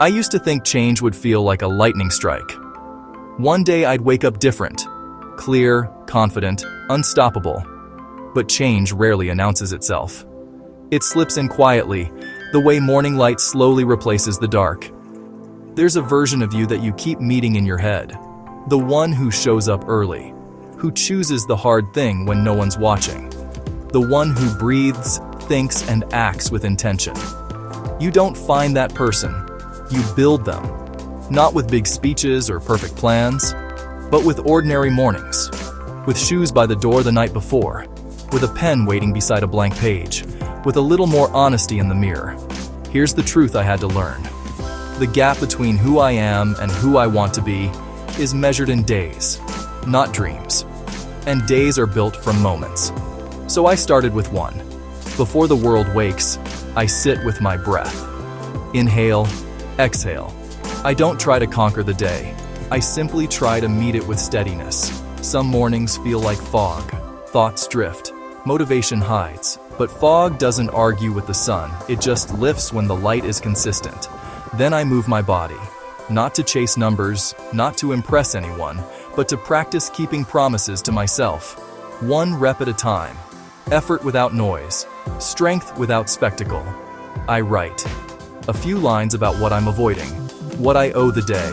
I used to think change would feel like a lightning strike. One day I'd wake up different, clear, confident, unstoppable. But change rarely announces itself. It slips in quietly, the way morning light slowly replaces the dark. There's a version of you that you keep meeting in your head. The one who shows up early, who chooses the hard thing when no one's watching. The one who breathes, thinks, and acts with intention. You don't find that person, you build them. Not with big speeches or perfect plans, but with ordinary mornings. With shoes by the door the night before, with a pen waiting beside a blank page, with a little more honesty in the mirror. Here's the truth I had to learn. The gap between who I am and who I want to be is measured in days, not dreams. And days are built from moments. So I started with one. Before the world wakes, I sit with my breath. Inhale, exhale. I don't try to conquer the day. I simply try to meet it with steadiness. Some mornings feel like fog. Thoughts drift. Motivation hides. But fog doesn't argue with the sun. It just lifts when the light is consistent. Then I move my body. Not to chase numbers, not to impress anyone, but to practice keeping promises to myself. One rep at a time. Effort without noise. Strength without spectacle. I write a few lines about what I'm avoiding, what I owe the day,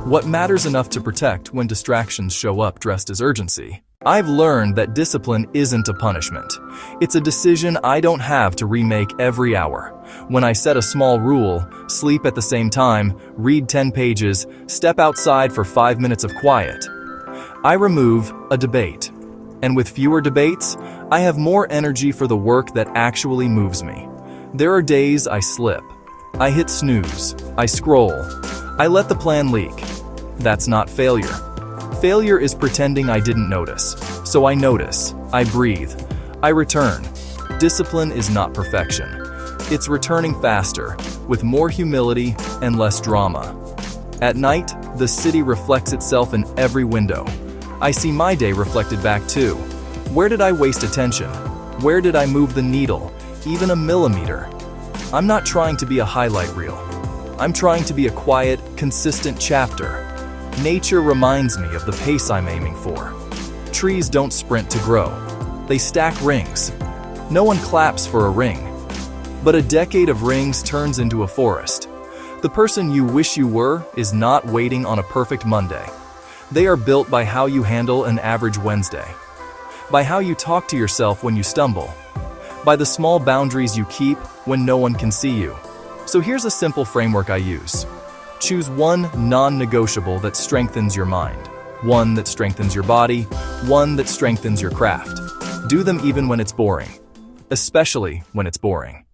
what matters enough to protect when distractions show up dressed as urgency. I've learned that discipline isn't a punishment. It's a decision I don't have to remake every hour. When I set a small rule, sleep at the same time, read 10 pages, step outside for 5 minutes of quiet, I remove a debate. And with fewer debates, I have more energy for the work that actually moves me. There are days I slip. I hit snooze. I scroll. I let the plan leak. That's not failure. Failure is pretending I didn't notice. So I notice. I breathe. I return. Discipline is not perfection. It's returning faster, with more humility and less drama. At night, the city reflects itself in every window. I see my day reflected back too. Where did I waste attention? Where did I move the needle, even a millimeter? I'm not trying to be a highlight reel. I'm trying to be a quiet, consistent chapter. Nature reminds me of the pace I'm aiming for. Trees don't sprint to grow. They stack rings. No one claps for a ring. But a decade of rings turns into a forest. The person you wish you were is not waiting on a perfect Monday. They are built by how you handle an average Wednesday. By how you talk to yourself when you stumble. By the small boundaries you keep when no one can see you. So here's a simple framework I use. Choose one non-negotiable that strengthens your mind. One that strengthens your body. One that strengthens your craft. Do them even when it's boring. Especially when it's boring.